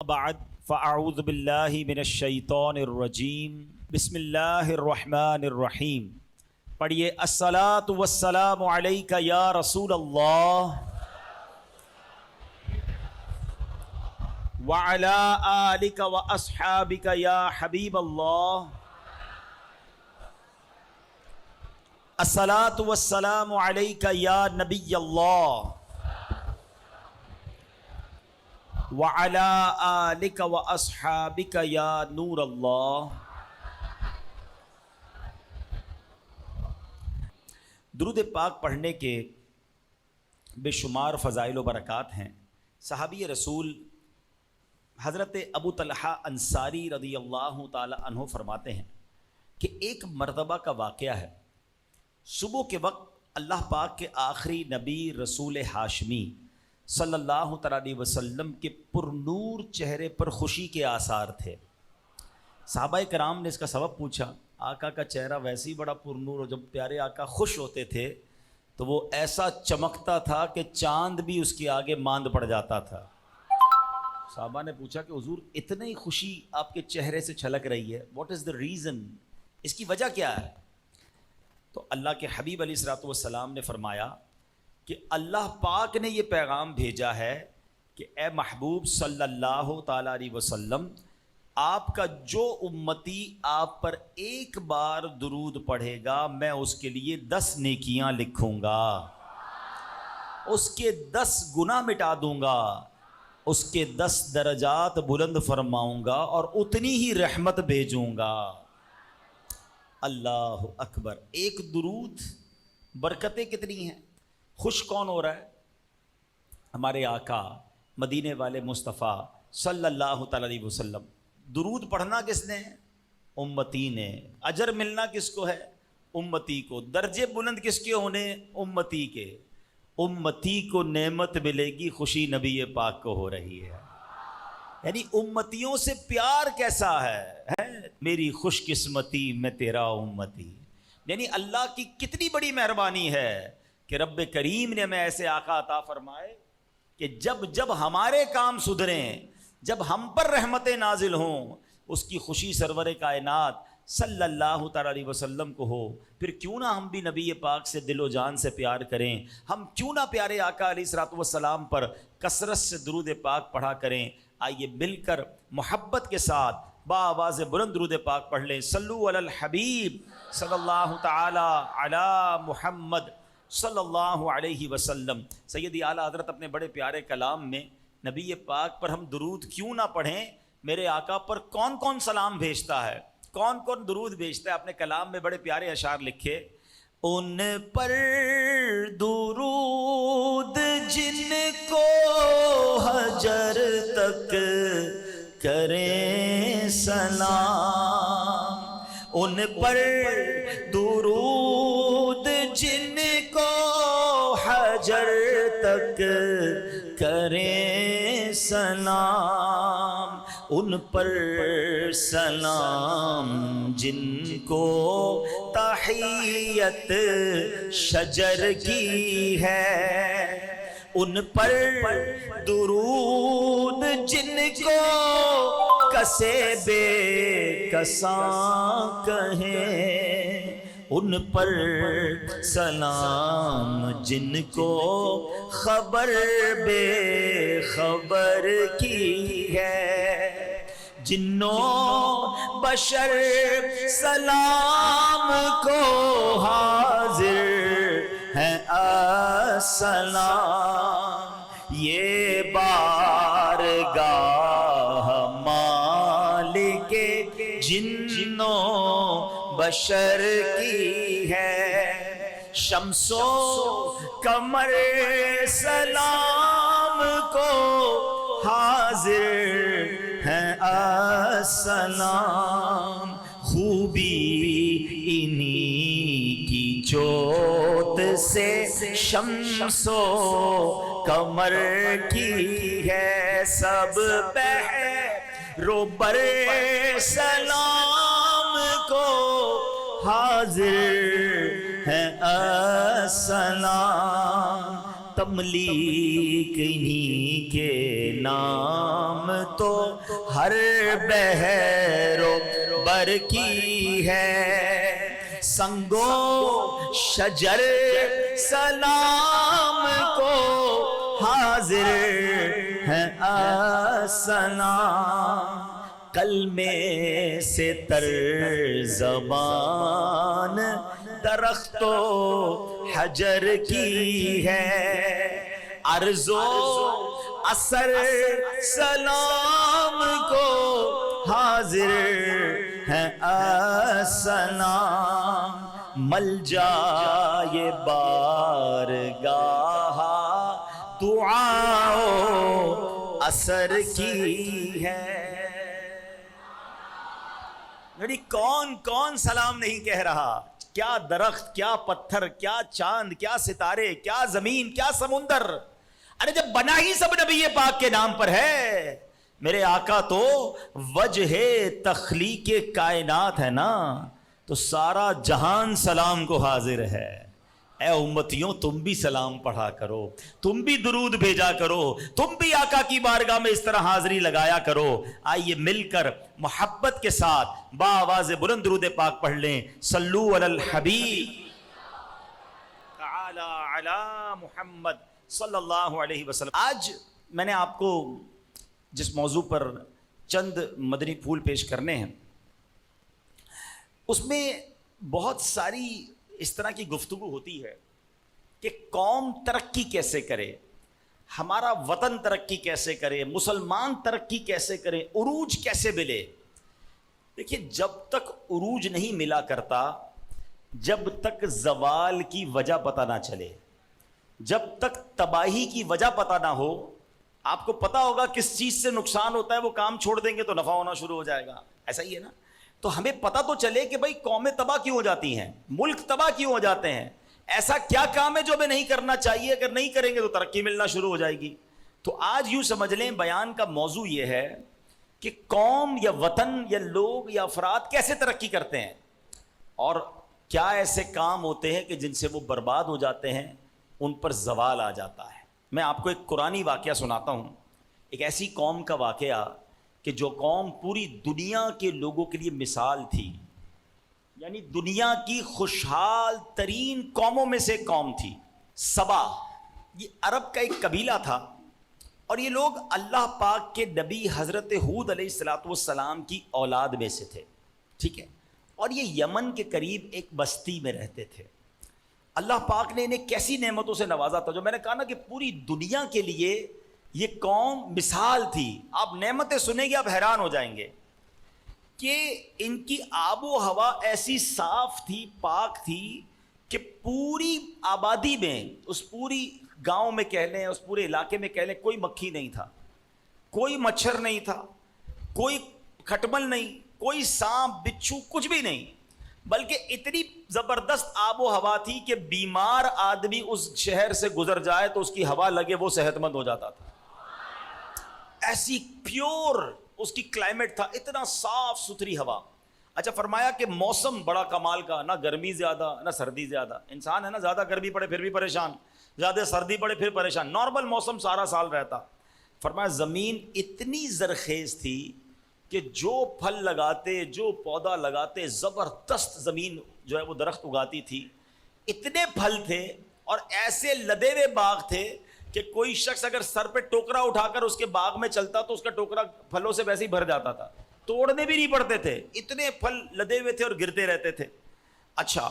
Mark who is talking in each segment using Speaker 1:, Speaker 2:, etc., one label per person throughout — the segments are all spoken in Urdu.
Speaker 1: بعد فاعوذ باللہ من الشیطان الرجیم بسم اللہ الرحمن الرحیم. پڑھیے الصلاۃ والسلام علیک یا رسول اللہ وعلی آلک واصحابک یا حبیب اللہ. الصلاۃ والسلام علیک یا نبی اللہ وعلی آلک واصحابک یا نور اللہ. درود پاک پڑھنے کے بے شمار فضائل و برکات ہیں. صحابی رسول حضرت ابو طلحہ انصاری رضی اللہ تعالی عنہ فرماتے ہیں کہ ایک مرتبہ کا واقعہ ہے. صبح کے وقت اللہ پاک کے آخری نبی رسول ہاشمی صلی اللہ تعالی علیہ وسلم کے پر نور چہرے پر خوشی کے آثار تھے. صحابہ کرام نے اس کا سبب پوچھا. آقا کا چہرہ ویسے ہی بڑا پر نور، اور جب پیارے آقا خوش ہوتے تھے تو وہ ایسا چمکتا تھا کہ چاند بھی اس کے آگے ماند پڑ جاتا تھا. صحابہ نے پوچھا کہ حضور اتنی خوشی آپ کے چہرے سے چھلک رہی ہے، واٹ از دا ریزن، اس کی وجہ کیا ہے؟ تو اللہ کے حبیب علیہ الصلوۃ والسلام نے فرمایا کہ اللہ پاک نے یہ پیغام بھیجا ہے کہ اے محبوب صلی اللہ تعالی علیہ وسلم، آپ کا جو امتی آپ پر ایک بار درود پڑھے گا میں اس کے لیے 10 نیکیاں لکھوں گا، اس کے 10 گناہ مٹا دوں گا، اس کے 10 درجات بلند فرماؤں گا اور اتنی ہی رحمت بھیجوں گا. اللہ اکبر. ایک درود برکتیں کتنی ہیں. خوش کون ہو رہا ہے؟ ہمارے آقا مدینے والے مصطفیٰ صلی اللہ تعالی علیہ وسلم. درود پڑھنا کس نے؟ امتی نے. اجر ملنا کس کو ہے؟ امتی کو. درجے بلند کس کے ہونے؟ امتی کے. امتی کو نعمت ملے گی، خوشی نبی پاک کو ہو رہی ہے. یعنی امتیوں سے پیار کیسا ہے میری خوش قسمتی میں تیرا امتی. یعنی اللہ کی کتنی بڑی مہربانی ہے کہ رب کریم نے ہمیں ایسے آقا عطا فرمائے کہ جب جب ہمارے کام سدھریں، جب ہم پر رحمتیں نازل ہوں، اس کی خوشی سرور کائنات صلی اللہ تعالی علیہ وسلم کو ہو. پھر کیوں نہ ہم بھی نبی پاک سے دل و جان سے پیار کریں، ہم کیوں نہ پیارے آقا علیہ الصلوۃ والسلام پر کثرت سے درود پاک پڑھا کریں. آئیے مل کر محبت کے ساتھ بآواز بلند درود پاک پڑھ لیں. صلو علی الحبیب صلی اللہ تعالی علی محمد صلی اللہ علیہ وسلم. سیدی اعلیٰ حضرت اپنے بڑے پیارے کلام میں نبی پاک پر ہم درود کیوں نہ پڑھیں، میرے آقا پر کون کون سلام بھیجتا ہے، کون کون درود بھیجتا ہے، اپنے کلام میں بڑے پیارے اشعار لکھے. ان پر درود جن کو حجر تک کریں سلام، ان پر درود جن کو حجر تک کریں سلام، ان پر سلام جن کو تحیت شجر کی ہے، ان پر درود جن کو کسے بے کساں کہیں، ان پر سلام جن کو خبر بے خبر کی ہے، جنوں بشر سلام کو حاضر ہیں السلام، یہ بارگاہ مالک جنوں بشر کی ہے، شمس و قمر سلام کو حاضر ہیں السلام، خوبی انہی کی جوت سے شمس و قمر کی ہے، سب بحر و بر سلام کو حاضر ہے السلام، تملیک انہی کے نام تو ہر بحر و بر کی ہے، سنگو شجر سلام کو حاضر ہے آسنا، کلمے سے تر زبان درخت و حجر کی ہے، عرض و اثر سلام کو حاضر ہے آسنا، ملجائے بارگاہ دعا و اثر کی ہے۔ یعنی کون کون سلام نہیں کہہ رہا، کیا درخت، کیا پتھر، کیا چاند، کیا ستارے، کیا زمین، کیا سمندر، ارے جب بنا ہی سب نبی پاک کے نام پر ہے، میرے آقا تو وجہ تخلیق کائنات ہے نا، تو سارا جہان سلام کو حاضر ہے۔ اے امتیوں تم بھی سلام پڑھا کرو، تم بھی درود بھیجا کرو، تم بھی آقا کی بارگاہ میں اس طرح حاضری لگایا کرو۔ آئیے مل کر محبت کے ساتھ بآواز بلند درود پاک پڑھ لیں، صلو علی الحبیب تعالی علی محمد صلی اللہ علیہ وسلم۔ آج میں نے آپ کو جس موضوع پر چند مدنی پھول پیش کرنے ہیں، اس میں بہت ساری اس طرح کی گفتگو ہوتی ہے کہ قوم ترقی کیسے کرے، ہمارا وطن ترقی کیسے کرے، مسلمان ترقی کیسے کرے، عروج کیسے ملے۔ دیکھیے جب تک عروج نہیں ملا کرتا، جب تک زوال کی وجہ پتہ نہ چلے، جب تک تباہی کی وجہ پتہ نہ ہو، آپ کو پتہ ہوگا کس چیز سے نقصان ہوتا ہے، وہ کام چھوڑ دیں گے تو نفع ہونا شروع ہو جائے گا، ایسا ہی ہے نا۔ تو ہمیں پتہ تو چلے کہ بھائی قومیں تباہ کیوں ہو جاتی ہیں، ملک تباہ کیوں ہو جاتے ہیں، ایسا کیا کام ہے جو ہمیں نہیں کرنا چاہیے، اگر نہیں کریں گے تو ترقی ملنا شروع ہو جائے گی۔ تو آج یوں سمجھ لیں بیان کا موضوع یہ ہے کہ قوم یا وطن یا لوگ یا افراد کیسے ترقی کرتے ہیں، اور کیا ایسے کام ہوتے ہیں کہ جن سے وہ برباد ہو جاتے ہیں، ان پر زوال آ جاتا ہے۔ میں آپ کو ایک قرآنی واقعہ سناتا ہوں، ایک ایسی قوم کا واقعہ کہ جو قوم پوری دنیا کے لوگوں کے لیے مثال تھی، یعنی دنیا کی خوشحال ترین قوموں میں سے قوم تھی، سبا۔ یہ عرب کا ایک قبیلہ تھا، اور یہ لوگ اللہ پاک کے نبی حضرت ہود علیہ السلام کی اولاد میں سے تھے، ٹھیک ہے، اور یہ یمن کے قریب ایک بستی میں رہتے تھے۔ اللہ پاک نے انہیں کیسی نعمتوں سے نوازا تھا، جو میں نے کہا نا کہ پوری دنیا کے لیے یہ قوم مثال تھی۔ آپ نعمتیں سنیں گے آپ حیران ہو جائیں گے کہ ان کی آب و ہوا ایسی صاف تھی، پاک تھی کہ پوری آبادی میں، اس پوری گاؤں میں کہہ لیں، اس پورے علاقے میں کہہ لیں، کوئی مکھی نہیں تھا، کوئی مچھر نہیں تھا، کوئی کھٹمل نہیں، کوئی سانپ بچھو، کچھ بھی نہیں، بلکہ اتنی زبردست آب و ہوا تھی کہ بیمار آدمی اس شہر سے گزر جائے تو اس کی ہوا لگے وہ صحت مند ہو جاتا تھا۔ ایسی پیور اس کی کلائمیٹ تھا، اتنا صاف ستھری ہوا۔ اچھا فرمایا کہ موسم بڑا کمال کا، نہ گرمی زیادہ نہ سردی زیادہ۔ انسان ہے نا، زیادہ گرمی پڑے پھر بھی پریشان، زیادہ سردی پڑے پھر پریشان، نارمل موسم سارا سال رہتا۔ فرمایا زمین اتنی زرخیز تھی کہ جو پھل لگاتے، جو پودا لگاتے، زبردست زمین جو ہے وہ درخت اگاتی تھی، اتنے پھل تھے اور ایسے لدے ہوئے باغ تھے کہ کوئی شخص اگر سر پہ ٹوکرا اٹھا کر اس کے باغ میں چلتا تو اس کا ٹوکرا پھلوں سے ویسے ہی بھر جاتا تھا، توڑنے بھی نہیں پڑتے تھے، اتنے پھل لدے ہوئے تھے اور گرتے رہتے تھے۔ اچھا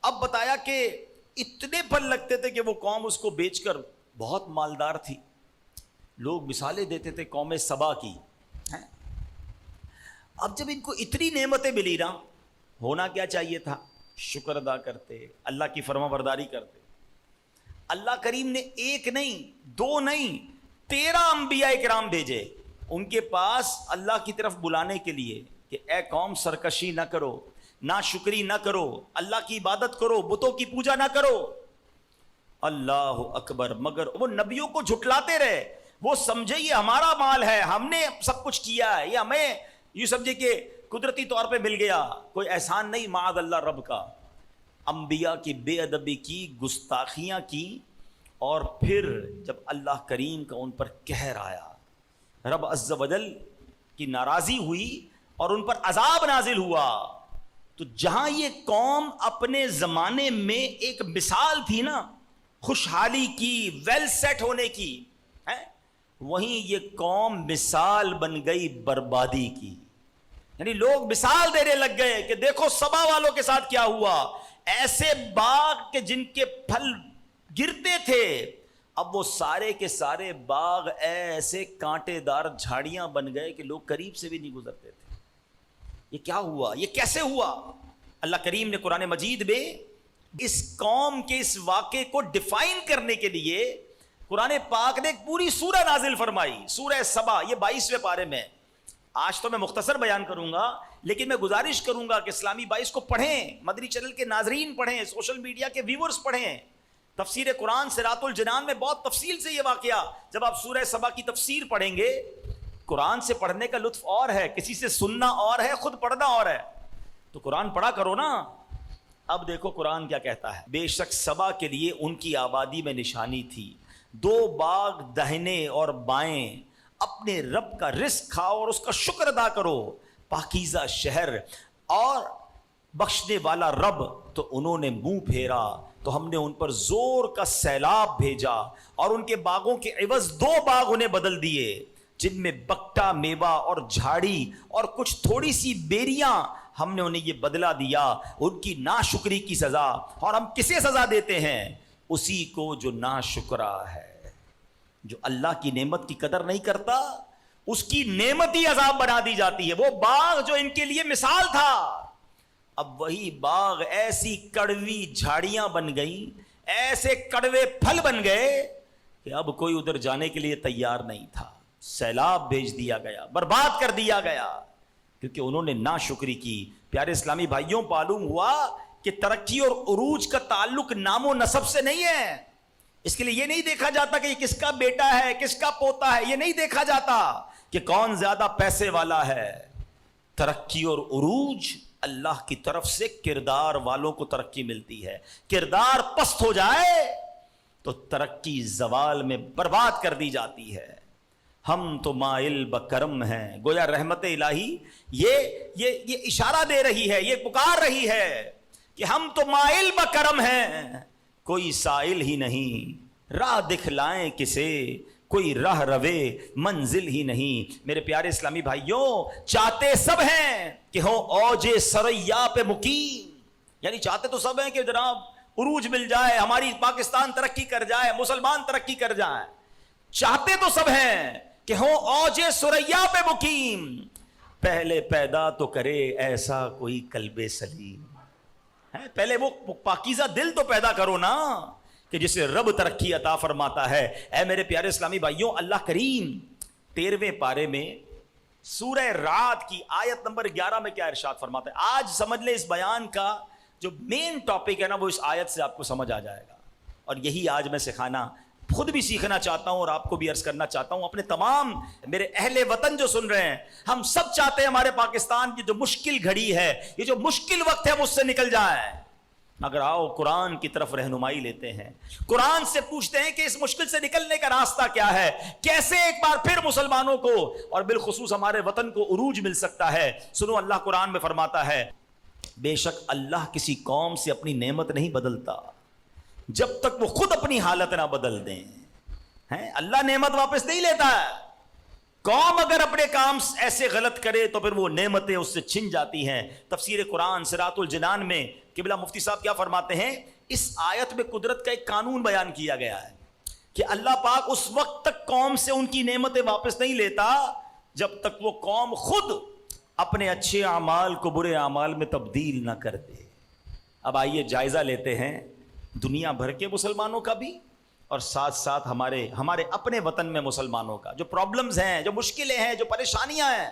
Speaker 1: اب بتایا کہ اتنے پھل لگتے تھے کہ وہ قوم اس کو بیچ کر بہت مالدار تھی۔ لوگ مثالیں دیتے تھے قوم سبا کی۔ اب جب ان کو اتنی نعمتیں ملی نا، ہونا کیا چاہیے تھا؟ شکر ادا کرتے، اللہ کی فرما برداری کرتے۔ اللہ کریم نے ایک نہیں، دو نہیں، 13 انبیاء کرام بھیجے ان کے پاس اللہ کی طرف بلانے کے لیے کہ اے قوم سرکشی نہ کرو، ناشکری نہ کرو، اللہ کی عبادت کرو، بتوں کی پوجا نہ کرو۔ اللہ اکبر، مگر وہ نبیوں کو جھٹلاتے رہے، وہ سمجھے یہ ہمارا مال ہے، ہم نے سب کچھ کیا ہے، یہ ہمیں یہ سمجھے کہ قدرتی طور پہ مل گیا، کوئی احسان نہیں، معاذ اللہ رب کا۔ انبیاء کی بے ادبی کی، گستاخیاں کی، اور پھر جب اللہ کریم کا ان پر قہر آیا، رب عز و جل کی ناراضی ہوئی اور ان پر عذاب نازل ہوا. تو جہاں یہ قوم اپنے زمانے میں ایک مثال تھی نا خوشحالی کی, ویل سیٹ ہونے کی, وہیں یہ قوم مثال بن گئی بربادی کی. یعنی لوگ مثال دینے لگ گئے کہ دیکھو سبا والوں کے ساتھ کیا ہوا. ایسے باغ کے جن کے پھل گرتے تھے, اب وہ سارے کے سارے باغ ایسے کانٹے دار جھاڑیاں بن گئے کہ لوگ قریب سے بھی نہیں گزرتے تھے. یہ کیا ہوا, یہ کیسے ہوا؟ اللہ کریم نے قرآن مجید میں اس قوم کے اس واقعے کو ڈیفائن کرنے کے لیے قرآن پاک نے ایک پوری سورہ نازل فرمائی, سورہ سبا. یہ 22ویں پارے میں. آج تو میں مختصر بیان کروں گا, لیکن میں گزارش کروں گا کہ اسلامی 22 کو پڑھیں, مدنی چینل کے ناظرین پڑھیں, سوشل میڈیا کے ویورز پڑھیں. تفسیر قرآن صراط الجنان میں بہت تفصیل سے یہ واقعہ, جب آپ سورہ سبا کی تفسیر پڑھیں گے, قرآن سے پڑھنے کا لطف اور ہے, کسی سے سننا اور ہے, خود پڑھنا اور ہے. تو قرآن پڑھا کرو نا. اب دیکھو قرآن کیا کہتا ہے. بے شک سبا کے لیے ان کی آبادی میں نشانی تھی, 2 باغ دہنے اور بائیں, اپنے رب کا رزق کھاؤ اور اس کا شکر ادا کرو. پاکیزہ شہر اور بخشنے والا رب. تو انہوں نے منہ پھیرا تو ہم نے ان پر زور کا سیلاب بھیجا, اور ان کے باغوں کے عوض 2 باغ انہیں بدل دیے, جن میں بکٹا میوہ اور جھاڑی اور کچھ تھوڑی سی بیریاں. ہم نے انہیں یہ بدلہ دیا ان کی ناشکری کی سزا. اور ہم کسے سزا دیتے ہیں؟ اسی کو جو ناشکرا ہے, جو اللہ کی نعمت کی قدر نہیں کرتا, اس کی نعمت ہی عذاب بنا دی جاتی ہے. وہ باغ جو ان کے لیے مثال تھا, اب وہی باغ ایسی کڑوی جھاڑیاں بن گئیں, ایسے کڑوے پھل بن گئے کہ اب کوئی ادھر جانے کے لیے تیار نہیں تھا. سیلاب بھیج دیا گیا, برباد کر دیا گیا, کیونکہ انہوں نے ناشکری کی. پیارے اسلامی بھائیوں, معلوم ہوا کہ ترقی اور عروج کا تعلق نام و نسب سے نہیں ہے. اس کے لیے یہ نہیں دیکھا جاتا کہ یہ کس کا بیٹا ہے, کس کا پوتا ہے. یہ نہیں دیکھا جاتا کہ کون زیادہ پیسے والا ہے. ترقی اور عروج اللہ کی طرف سے کردار والوں کو ترقی ملتی ہے. کردار پست ہو جائے تو ترقی زوال میں برباد کر دی جاتی ہے. ہم تو مائل بکرم ہیں. گویا رحمت الہی یہ اشارہ دے رہی ہے, یہ پکار رہی ہے کہ ہم تو مائل بکرم ہیں, کوئی سائل ہی نہیں. راہ دکھلائیں کسے, کوئی راہ روے منزل ہی نہیں. میرے پیارے اسلامی بھائیوں, چاہتے سب ہیں کہ ہو اوج سریا پہ مقیم. یعنی چاہتے تو سب ہیں کہ جناب عروج مل جائے, ہماری پاکستان ترقی کر جائے, مسلمان ترقی کر جائیں. چاہتے تو سب ہیں کہ ہو اوج سریا پہ مقیم. پہلے پیدا تو کرے ایسا کوئی قلب سلیم. پہلے وہ پاکیزہ دل تو پیدا کرو نا کہ جسے رب ترقی عطا فرماتا ہے. اے میرے پیارے اسلامی بھائیوں, اللہ کریم 13ویں پارے میں سورہ رعد کی آیت نمبر 11 میں کیا ارشاد فرماتا ہے. آج سمجھ لیں اس بیان کا جو مین ٹاپک ہے نا, وہ اس آیت سے آپ کو سمجھ آ جائے گا. اور یہی آج میں سکھانا, خود بھی سیکھنا چاہتا ہوں اور آپ کو بھی عرض کرنا چاہتا ہوں. اپنے تمام میرے اہل وطن جو سن رہے ہیں, ہم سب چاہتے ہیں ہمارے پاکستان کی جو مشکل گھڑی ہے, یہ جو مشکل وقت ہے, ہم اس سے نکل جائیں. مگر آؤ قرآن کی طرف رہنمائی لیتے ہیں, قرآن سے پوچھتے ہیں کہ اس مشکل سے نکلنے کا راستہ کیا ہے, کیسے ایک بار پھر مسلمانوں کو اور بالخصوص ہمارے وطن کو عروج مل سکتا ہے. سنو, اللہ قرآن میں فرماتا ہے, بے شک اللہ کسی قوم سے اپنی نعمت نہیں بدلتا جب تک وہ خود اپنی حالت نہ بدل دیں. اللہ نعمت واپس نہیں لیتا ہے. قوم اگر اپنے کام ایسے غلط کرے تو پھر وہ نعمتیں اس سے چھن جاتی ہیں. تفسیر قرآن صراط الجنان میں قبلہ مفتی صاحب کیا فرماتے ہیں, اس آیت میں قدرت کا ایک قانون بیان کیا گیا ہے کہ اللہ پاک اس وقت تک قوم سے ان کی نعمتیں واپس نہیں لیتا جب تک وہ قوم خود اپنے اچھے اعمال کو برے اعمال میں تبدیل نہ کر دے. اب آئیے جائزہ لیتے ہیں دنیا بھر کے مسلمانوں کا بھی اور ساتھ ساتھ ہمارے اپنے وطن میں مسلمانوں کا. جو پرابلمز ہیں, جو مشکلیں ہیں, جو پریشانیاں ہیں,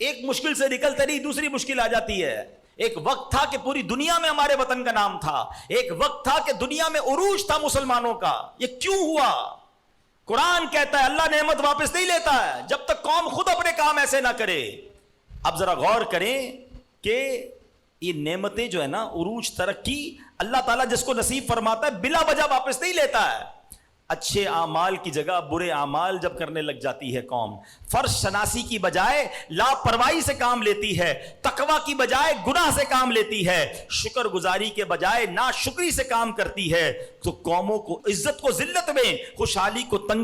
Speaker 1: ایک مشکل سے نکلتے نہیں دوسری مشکل آ جاتی ہے. ایک وقت تھا کہ پوری دنیا میں ہمارے وطن کا نام تھا, ایک وقت تھا کہ دنیا میں عروج تھا مسلمانوں کا. یہ کیوں ہوا؟ قرآن کہتا ہے اللہ نعمت واپس نہیں لیتا ہے جب تک قوم خود اپنے کام ایسے نہ کرے. اب ذرا غور کریں کہ یہ نعمتیں جو ہے نا, عروج, ترقی, اللہ تعالیٰ جس کو نصیب فرماتا ہے بلا وجہ واپس نہیں لیتا ہے. اچھے اعمال کی جگہ برے اعمال جب کرنے لگ جاتی ہے قوم، فرض شناسی کی بجائے لاپرواہی سے کام لیتی ہے، تقوی کی بجائے گناہ سے کام لیتی ہے، شکر گزاری کے بجائے ناشکری سے کام کرتی ہے، تو قوموں کو عزت کو ذلت میں، خوشحالی کو تنگ